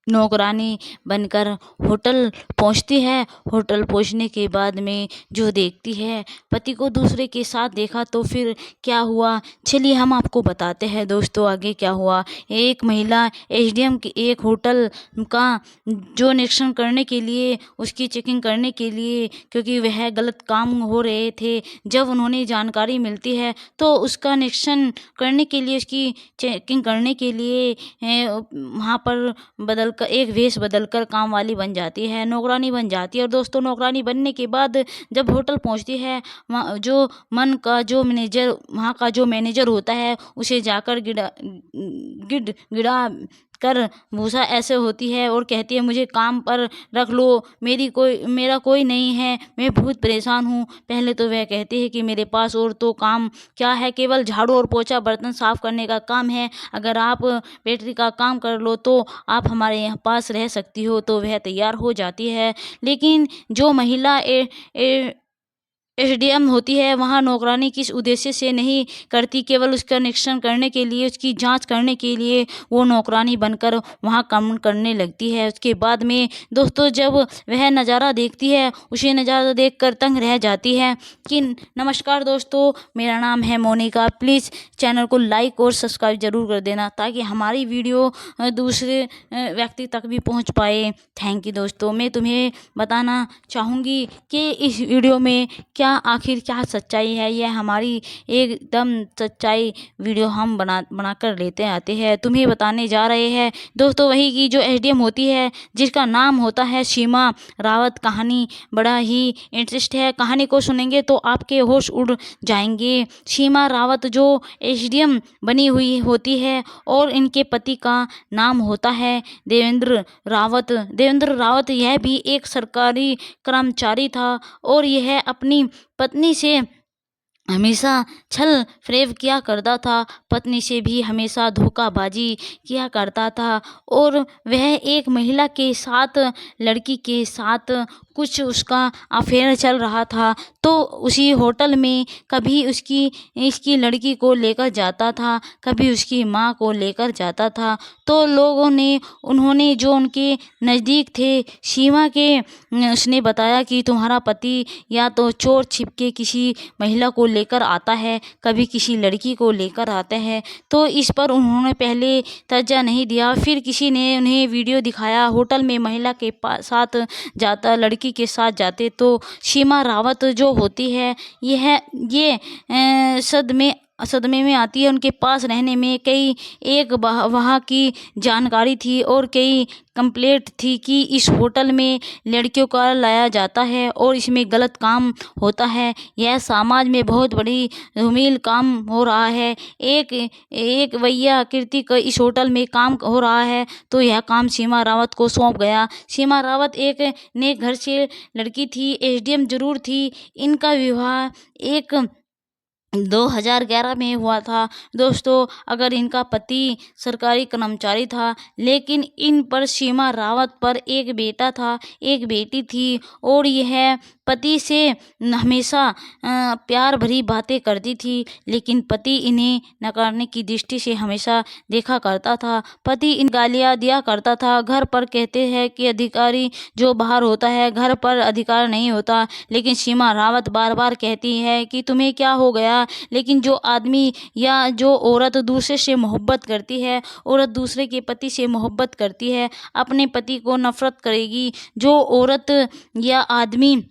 नौकरानी बनकर होटल पहुंचती है। होटल पहुंचने के बाद में जो देखती है पति को दूसरे के साथ देखा, तो फिर क्या हुआ, चलिए हम आपको बताते हैं दोस्तों आगे क्या हुआ। एक महिला एसडीएम की एक होटल का जो निरीक्षण करने के लिए, उसकी चेकिंग करने के लिए, क्योंकि वह गलत काम हो रहे थे, जब उन्होंने जानकारी मिलती है तो उसका निरीक्षण करने के लिए, उसकी चेकिंग करने के लिए वहाँ पर एक वेश बदलकर काम वाली बन जाती है, नौकरानी बन जाती है। और दोस्तों नौकरानी बनने के बाद जब होटल पहुंचती है, जो मन का जो मैनेजर, वहाँ का जो मैनेजर होता है, उसे जाकर गिड़ा कर भूसा ऐसे होती है और कहती है मुझे काम पर रख लो, मेरा कोई नहीं है, मैं बहुत परेशान हूँ। पहले तो वह कहती है कि मेरे पास और तो काम क्या है, केवल झाड़ू और पोछा बर्तन साफ करने का काम है, अगर आप बैटरी का काम कर लो तो आप हमारे यहाँ पास रह सकती हो। तो वह तैयार हो जाती है। लेकिन जो महिला एसडीएम होती है, वहाँ नौकरानी किस उद्देश्य से नहीं करती, केवल उसका निरीक्षण करने के लिए, उसकी जांच करने के लिए वो नौकरानी बनकर वहाँ काम करने लगती है। उसके बाद में दोस्तों जब वह नज़ारा देखती है, उसे नज़ारा देखकर तंग रह जाती है कि नमस्कार दोस्तों, मेरा नाम है मोनिका, प्लीज़ चैनल को लाइक और सब्सक्राइब ज़रूर कर देना ताकि हमारी वीडियो दूसरे व्यक्ति तक भी पहुँच पाए। थैंक यू दोस्तों। मैं तुम्हें बताना चाहूँगी कि इस वीडियो में आखिर क्या सच्चाई है, यह हमारी एकदम सच्चाई वीडियो हम बनाकर लेते आते हैं, तुम्हें बताने जा रहे हैं दोस्तों। वही की जो एसडीएम होती है, जिसका नाम होता है सीमा रावत। कहानी बड़ा ही इंटरेस्ट है, कहानी को सुनेंगे तो आपके होश उड़ जाएंगे। सीमा रावत जो एसडीएम बनी हुई होती है और इनके पति का नाम होता है देवेंद्र रावत। देवेंद्र रावत यह भी एक सरकारी कर्मचारी था और यह अपनी पत्नी से हमेशा छल फरेब किया करता था, पत्नी से भी हमेशा धोखाबाजी किया करता था। और वह एक महिला के साथ, लड़की के साथ कुछ उसका अफेयर चल रहा था, तो उसी होटल में कभी इसकी लड़की को लेकर जाता था, कभी उसकी माँ को लेकर जाता था। तो उन्होंने जो उनके नज़दीक थे सीमा के, उसने बताया कि तुम्हारा पति या तो चोर छिपके किसी महिला को लेकर आता है, कभी किसी लड़की को लेकर आता है। तो इस पर उन्होंने पहले तर्जा नहीं दिया, फिर किसी ने उन्हें वीडियो दिखाया, होटल में महिला के साथ जाता, लड़की के साथ जाते। तो सीमा रावत जो होती है, ये सदमे में आती है। उनके पास रहने में वहाँ की जानकारी थी और कई कंप्लेंट थी कि इस होटल में लड़कियों का लाया जाता है और इसमें गलत काम होता है, यह समाज में बहुत बड़ी धूमिल काम हो रहा है। एक भैया कीर्ति का इस होटल में काम हो रहा है, तो यह काम सीमा रावत को सौंप गया। सीमा रावत एक नेक घर से लड़की थी, एसडीएम जरूर थी। इनका विवाह 2011 में हुआ था दोस्तों। अगर इनका पति सरकारी कर्मचारी था, लेकिन इन पर सीमा रावत पर एक बेटा था, एक बेटी थी, और यह पति से हमेशा प्यार भरी बातें करती थी, लेकिन पति इन्हें नकारने की दृष्टि से हमेशा देखा करता था। पति इन गालियाँ दिया करता था। घर पर कहते हैं कि अधिकारी जो बाहर होता है, घर पर अधिकार नहीं होता, लेकिन सीमा रावत बार बार कहती है कि तुम्हें क्या हो गया। लेकिन जो आदमी या जो औरत दूसरे से मोहब्बत करती है, औरत दूसरे के पति से मोहब्बत करती है, अपने पति को नफरत करेगी। जो औरत या आदमी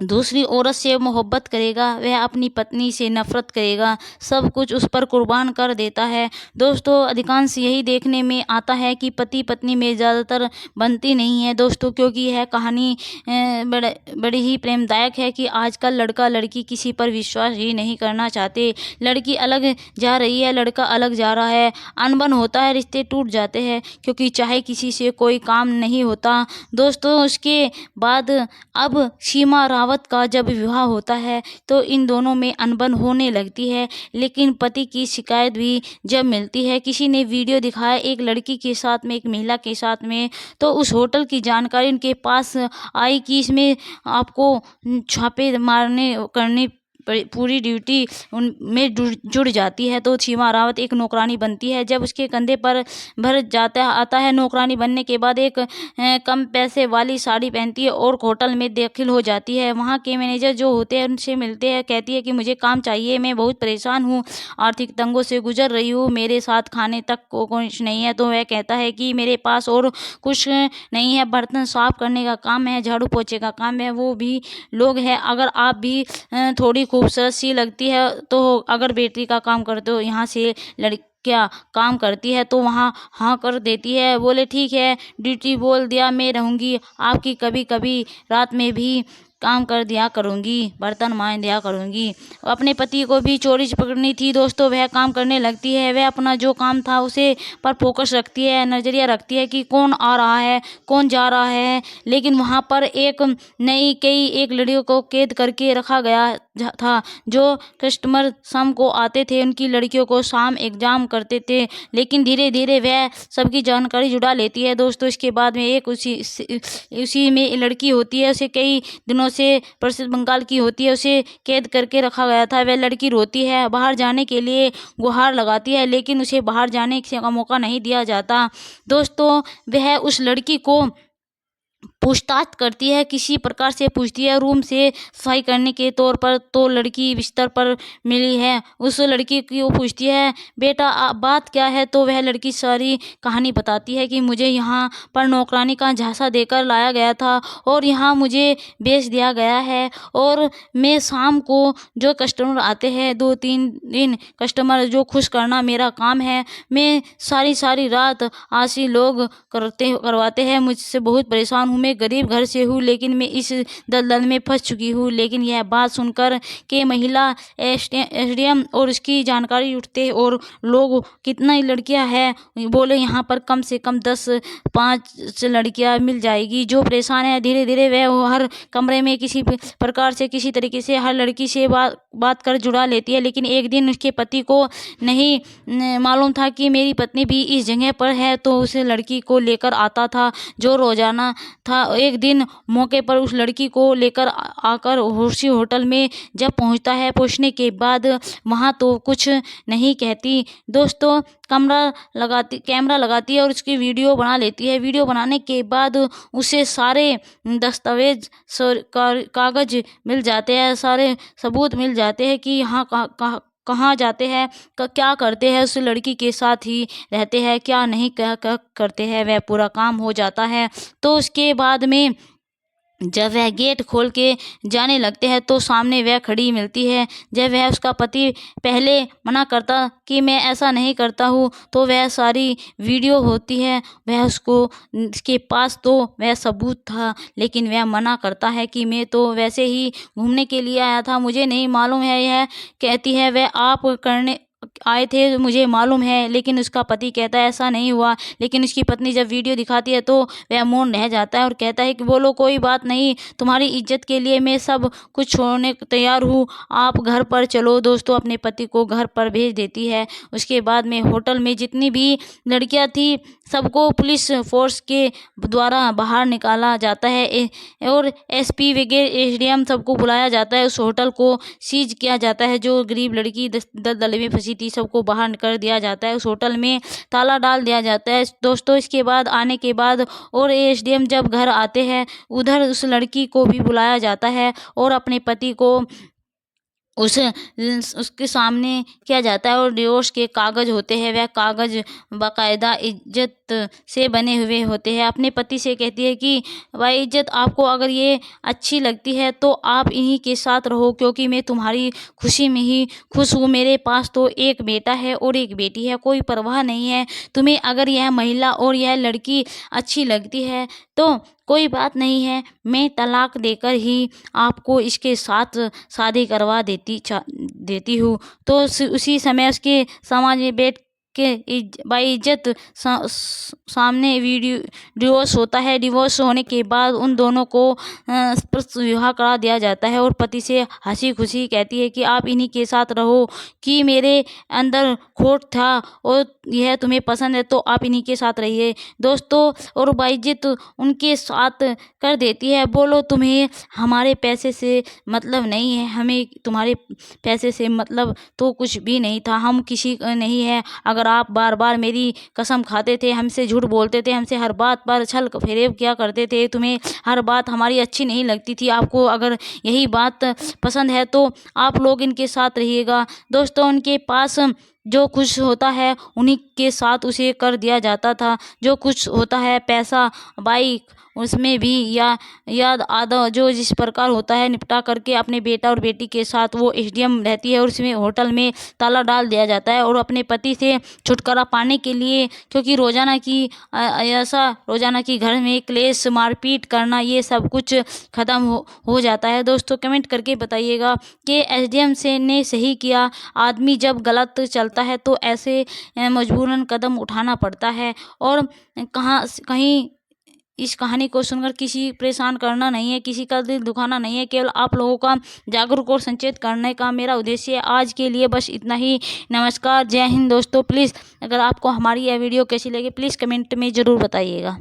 दूसरी औरत से मोहब्बत करेगा, वह अपनी पत्नी से नफरत करेगा, सब कुछ उस पर कुर्बान कर देता है। दोस्तों अधिकांश यही देखने में आता है कि पति पत्नी में ज़्यादातर बनती नहीं है दोस्तों, क्योंकि यह कहानी बड़ी ही प्रेमदायक है कि आजकल लड़का लड़की किसी पर विश्वास ही नहीं करना चाहते। लड़की अलग जा रही है, लड़का अलग जा रहा है, अनबन होता है, रिश्ते टूट जाते हैं, क्योंकि चाहे किसी से कोई काम नहीं होता दोस्तों। उसके बाद अब सीमा रावत का जब विवाह होता है तो इन दोनों में अनबन होने लगती है, लेकिन पति की शिकायत भी जब मिलती है, किसी ने वीडियो दिखाया एक लड़की के साथ में, एक महिला के साथ में, तो उस होटल की जानकारी उनके पास आई कि इसमें आपको छापे मारने करने पूरी ड्यूटी उनमें जुड़ जाती है। तो सीमा रावत एक नौकरानी बनती है। जब उसके कंधे पर भर जाता आता है नौकरानी बनने के बाद एक कम पैसे वाली साड़ी पहनती है और होटल में दाखिल हो जाती है। वहाँ के मैनेजर जो होते हैं उनसे मिलते हैं, कहती है कि मुझे काम चाहिए, मैं बहुत परेशान हूँ, आर्थिक तंगों से गुजर रही हूँ, मेरे साथ खाने तक को कुछ नहीं है। तो वह कहता है कि मेरे पास और कुछ नहीं है, बर्तन साफ करने का काम है, झाड़ू पोछे का काम है, वो भी लोग हैं। अगर आप भी थोड़ी खूबसूरत सी लगती है तो अगर बेटी का काम करते हो, यहाँ से लड़कियाँ काम करती है तो वहाँ हाँ कर देती है। बोले ठीक है, ड्यूटी बोल दिया, मैं रहूँगी आपकी, कभी कभी रात में भी काम कर दिया करूँगी, बर्तन मांज दिया करूँगी। अपने पति को भी चोरी पकड़नी थी दोस्तों, वह काम करने लगती है। वह अपना जो काम था उसे पर फोकस रखती है, नज़रिया रखती है कि कौन आ रहा है, कौन जा रहा है। लेकिन वहाँ पर एक एक लड़कियों को कैद करके रखा गया था। जो कस्टमर शाम को आते थे उनकी लड़कियों को शाम एग्जाम करते थे। लेकिन धीरे धीरे वह सबकी जानकारी जुड़ा लेती है दोस्तों। इसके बाद में एक उसी में लड़की होती है, उसे कई दिनों से पश्चिम बंगाल की होती है, उसे कैद करके रखा गया था। वह लड़की रोती है, बाहर जाने के लिए गुहार लगाती है, लेकिन उसे बाहर जाने का मौका नहीं दिया जाता दोस्तों। वह उस लड़की को पूछताछ करती है, किसी प्रकार से पूछती है, रूम से सफाई करने के तौर पर। तो लड़की बिस्तर पर मिली है। उस लड़की की वो पूछती है, बेटा बात क्या है? तो वह लड़की सारी कहानी बताती है कि मुझे यहाँ पर नौकरानी का झांसा देकर लाया गया था और यहाँ मुझे बेच दिया गया है। और मैं शाम को जो कस्टमर आते हैं, 2-3 दिन कस्टमर जो खुश करना मेरा काम है। मैं सारी रात आशी लोग करवाते हैं, मुझसे बहुत परेशान हूँ। मैं गरीब घर से हूँ, लेकिन मैं इस दलदल में फंस चुकी हूँ। लेकिन यह बात सुनकर के महिला एसडीएम और उसकी जानकारी उठते और लोग कितना लड़कियां हैं, बोले यहाँ पर कम से कम 10-5 लड़कियां मिल जाएगी। जो परेशान है, धीरे धीरे वह हर कमरे में किसी प्रकार से किसी तरीके से हर लड़की से बात कर जुड़ा लेती है। लेकिन एक दिन उसके पति को नहीं मालूम था कि मेरी पत्नी भी इस जगह पर है, तो उस लड़की को लेकर आता था जो रोजाना था। एक दिन मौके पर उस लड़की को लेकर आकर उसी होटल में जब पहुंचता है, पहुंचने के बाद वहां तो कुछ नहीं कहती दोस्तों, कैमरा लगाती है और उसकी वीडियो बना लेती है। वीडियो बनाने के बाद उसे सारे दस्तावेज कागज मिल जाते हैं, सारे सबूत मिल जाते हैं कि यहाँ कहाँ जाते हैं, क्या करते हैं, उस लड़की के साथ ही रहते हैं, क्या नहीं क्या करते हैं, वह पूरा काम हो जाता है। तो उसके बाद में जब वह गेट खोल के जाने लगते हैं तो सामने वह खड़ी मिलती है। जब वह उसका पति पहले मना करता कि मैं ऐसा नहीं करता हूँ, तो वह सारी वीडियो होती है, वह उसके पास तो वह सबूत था, लेकिन वह मना करता है कि मैं तो वैसे ही घूमने के लिए आया था, मुझे नहीं मालूम है। यह कहती है वह आप करने आए थे, मुझे मालूम है। लेकिन उसका पति कहता है ऐसा नहीं हुआ। लेकिन उसकी पत्नी जब वीडियो दिखाती है तो वह मौन रह जाता है और कहता है कि बोलो कोई बात नहीं, तुम्हारी इज्जत के लिए मैं सब कुछ छोड़ने को तैयार हूँ, आप घर पर चलो। दोस्तों अपने पति को घर पर भेज देती है। उसके बाद में होटल में जितनी भी लड़कियां थी सबको पुलिस फोर्स के द्वारा बाहर निकाला जाता है और एसपी वगैरह एसडीएम सबको बुलाया जाता है। उस होटल को सीज किया जाता है। जो गरीब लड़की दलदल में फंसी थी सबको बाहर कर दिया जाता है। उस होटल में ताला डाल दिया जाता है दोस्तों। इसके बाद आने के बाद और एसडीएम जब घर आते हैं, उधर उस लड़की को भी बुलाया जाता है और अपने पति को उसके सामने किया जाता है और डिवोर्स के कागज होते हैं, वह कागज बाकायदा इज्जत से बने हुए होते हैं। अपने पति से कहती है कि भाई इज्जत, आपको अगर ये अच्छी लगती है तो आप इन्हीं के साथ रहो, क्योंकि मैं तुम्हारी खुशी में ही खुश हूँ। मेरे पास तो एक बेटा है और एक बेटी है, कोई परवाह नहीं है। तुम्हें अगर यह महिला और यह लड़की अच्छी लगती है तो कोई बात नहीं है, मैं तलाक देकर ही आपको इसके साथ शादी करवा देती हूँ। तो उसी समय उसके समाज में बैठ के बाइज्जत सामने डिवोर्स होता है। डिवोर्स होने के बाद उन दोनों को विवाह करा दिया जाता है और पति से हंसी खुशी कहती है कि आप इन्हीं के साथ रहो, कि मेरे अंदर खोट था और यह तुम्हें पसंद है तो आप इन्हीं के साथ रहिए दोस्तों। और बाइज्जत उनके साथ कर देती है, बोलो तुम्हें हमारे पैसे से मतलब नहीं है, हमें तुम्हारे पैसे से मतलब तो कुछ भी नहीं था, हम किसी का नहीं है। अगर आप बार बार मेरी कसम खाते थे, हमसे झूठ बोलते थे, हमसे हर बात पर छल फरेब किया करते थे, तुम्हें हर बात हमारी अच्छी नहीं लगती थी, आपको अगर यही बात पसंद है तो आप लोग इनके साथ रहिएगा। दोस्तों उनके पास जो कुछ होता है उन्हीं के साथ उसे कर दिया जाता था। जो कुछ होता है पैसा, बाइक, उसमें भी याद आधा जो जिस प्रकार होता है निपटा करके अपने बेटा और बेटी के साथ वो एसडीएम रहती है और उसमें होटल में ताला डाल दिया जाता है और अपने पति से छुटकारा पाने के लिए, क्योंकि रोजाना की घर में क्लेश मारपीट करना ये सब कुछ ख़त्म हो जाता है। दोस्तों कमेंट करके बताइएगा कि एसडीएम से ने सही किया। आदमी जब गलत चलता है तो ऐसे मजबूरन कदम उठाना पड़ता है। और कहीं इस कहानी को सुनकर किसी परेशान करना नहीं है, किसी का दिल दुखाना नहीं है, केवल आप लोगों का जागरूक और संचेत करने का मेरा उद्देश्य है। आज के लिए बस इतना ही। नमस्कार, जय हिंद दोस्तों। प्लीज़ अगर आपको हमारी यह वीडियो कैसी लगी प्लीज़ कमेंट में ज़रूर बताइएगा।